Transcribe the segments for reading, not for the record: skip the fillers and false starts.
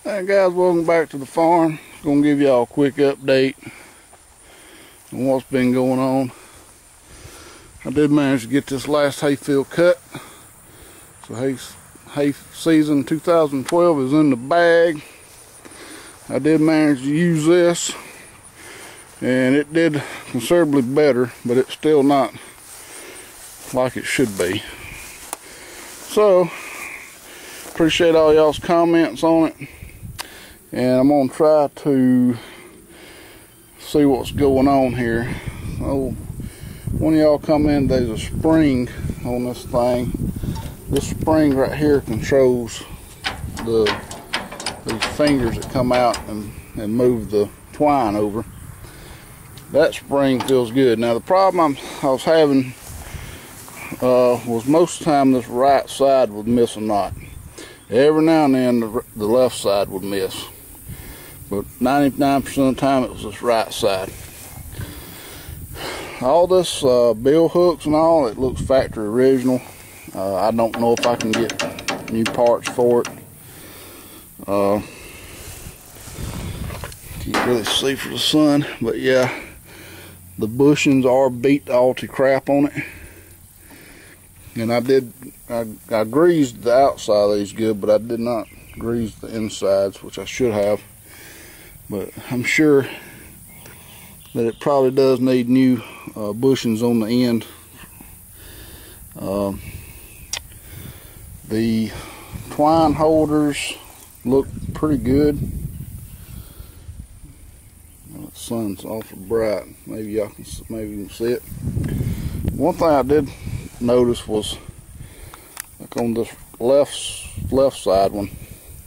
Hey guys, welcome back to the farm. Gonna give y'all a quick update on what's been going on. I did manage to get this last hayfield cut. So hay season 2012 is in the bag. I did manage to use this, and it did considerably better, but it's still not like it should be. So, appreciate all y'all's comments on it. And I'm going to try to see what's going on here. Oh, one of y'all commented there's a spring on this thing. This spring right here controls these fingers that come out and move the twine over. That spring feels good. Now the problem I was having was most of the time this right side would miss a knot. Every now and then the left side would miss. But 99% of the time it was this right side. All this bill hooks and all, it looks factory original. I don't know if I can get new parts for it. Can't really see for the sun, but yeah, the bushings are beat all to crap on it. And I greased the outside of these good, but I did not grease the insides, which I should have. But I'm sure that it probably does need new bushings on the end. The twine holders look pretty good. Well, the sun's awful bright. Maybe y'all can see it. One thing I did notice was like on this left side one,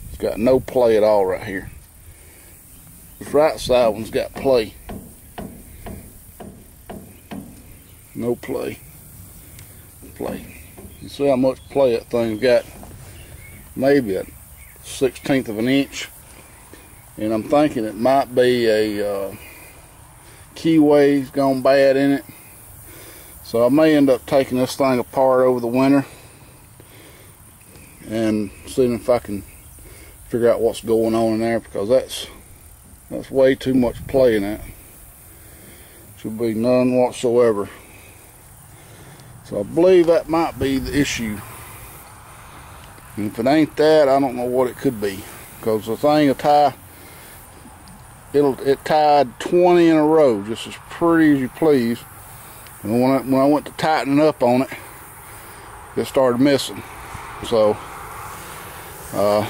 it's got no play at all right here. This right side one's got play. No play. You see how much play that thing's got? Maybe a 1/16 of an inch. And I'm thinking it might be a keyway's gone bad in it. So I may end up taking this thing apart over the winter and seeing if I can figure out what's going on in there, because that's way too much play in that. Should be none whatsoever. So I believe that might be the issue. And if it ain't that, I don't know what it could be. Because the thing will tie, it tied 20 in a row, just as pretty as you please. And when I went to tighten up on it, it started missing. So, the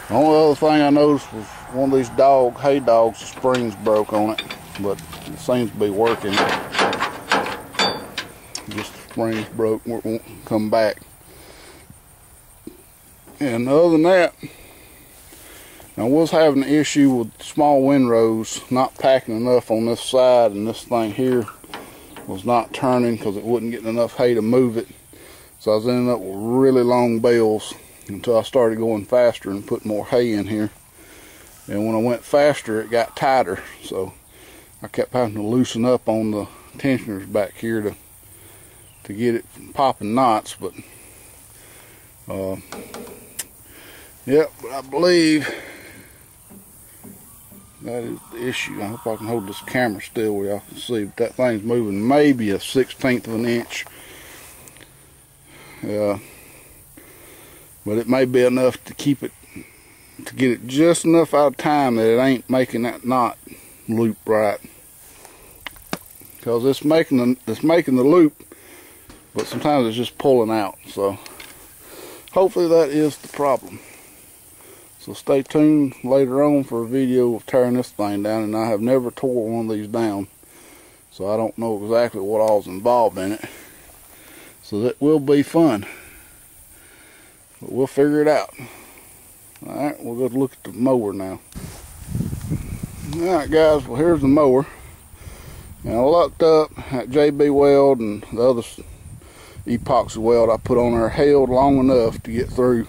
only other thing I noticed was one of these hay dogs, the springs broke on it, but it seems to be working. Just the springs broke, won't come back. And other than that, I was having an issue with small windrows not packing enough on this side, and this thing here was not turning because it wasn't getting enough hay to move it. So I was ending up with really long bales until I started going faster and put more hay in here. And when I went faster, it got tighter. So I kept having to loosen up on the tensioners back here to get it from popping knots. But yep, but I believe that is the issue. I hope I can hold this camera still where y'all can see. But that thing's moving maybe a 1/16 of an inch. But it may be enough to keep it, to get it just enough out of time that it ain't making that knot loop right. Because it's making the loop, but sometimes it's just pulling out. So hopefully that is the problem. So stay tuned later on for a video of tearing this thing down, and I have never tore one of these down, so I don't know exactly what all's involved in it. So that will be fun, but we'll figure it out. Alright, we'll go look at the mower now. Alright guys, well here's the mower. And I lucked up at JB weld, and the other epoxy weld I put on there held long enough to get through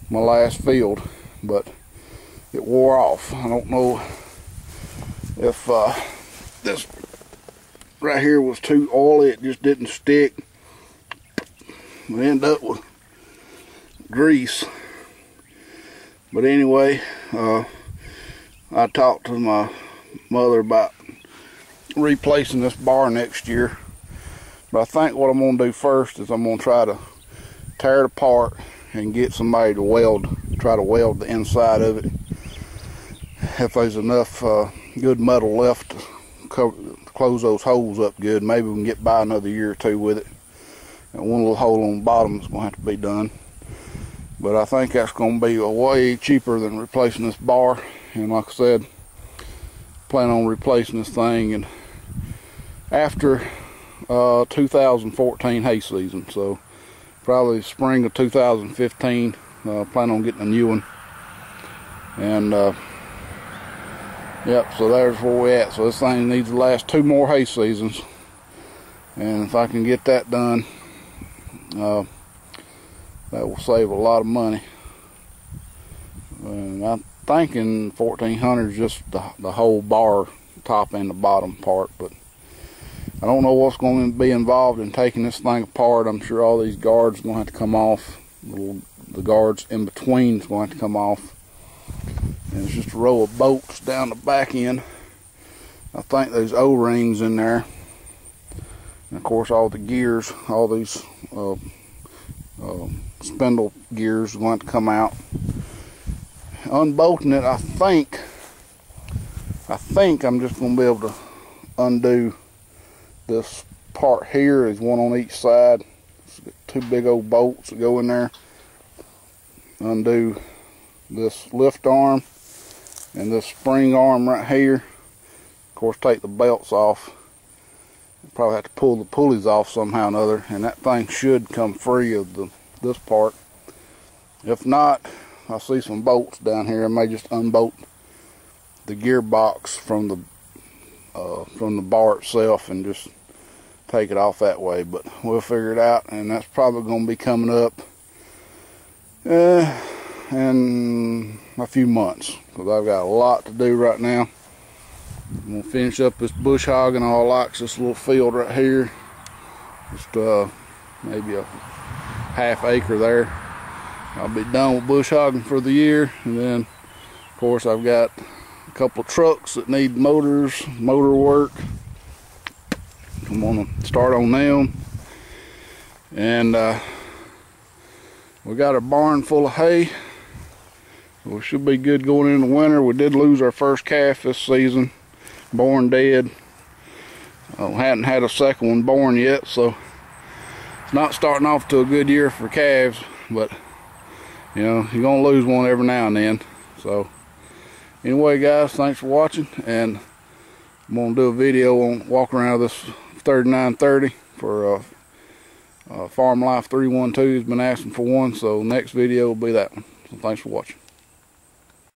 my last field, but it wore off. I don't know if this right here was too oily, it just didn't stick. We end up with grease But anyway, I talked to my mother about replacing this bar next year. But I think what I'm going to do first is I'm going to try to tear it apart and get somebody to try to weld the inside of it. If there's enough good metal left to close those holes up good, maybe we can get by another year or two with it. And one little hole on the bottom is going to have to be done. But I think that's going to be way cheaper than replacing this bar. And like I said, plan on replacing this thing and after 2014 hay season. So probably spring of 2015, plan on getting a new one. And yep, so there's where we're at. So this thing needs to last 2 more hay seasons. And if I can get that done, that will save a lot of money. And I'm thinking 1400 is just the whole bar, top and the bottom part, but I don't know what's going to be involved in taking this thing apart. I'm sure all these guards are going to have to come off. The guards in between is going to have to come off. And it's just a row of bolts down the back end. I think there's O-rings in there. And of course all the gears, all these spindle gears are going to come out. Unbolting it, I think I'm just going to be able to undo this part here. Is one on each side. It's got 2 big old bolts that go in there. Undo this lift arm and this spring arm right here. Of course, take the belts off. Probably have to pull the pulleys off somehow or another, and that thing should come free of this part. If not, I see some bolts down here. I may just unbolt the gearbox from the bar itself and just take it off that way. But we'll figure it out, and that's probably going to be coming up in a few months, because I've got a lot to do right now. I'm going to finish up this bush hogging. All I like is this little field right here. Just maybe a ½ acre there. I'll be done with bush hogging for the year. And then, of course, I've got a couple of trucks that need motor work. I'm going to start on them. And we got a barn full of hay. So we should be good going into winter. We did lose our first calf this season. Born dead. Hadn't had a second one born yet, so it's not starting off to a good year for calves. But you know, you're gonna lose one every now and then. So anyway, guys, thanks for watching, and I'm gonna do a video on walking around this 3930 for Farm Life 312 has been asking for one. So next video will be that one. So thanks for watching.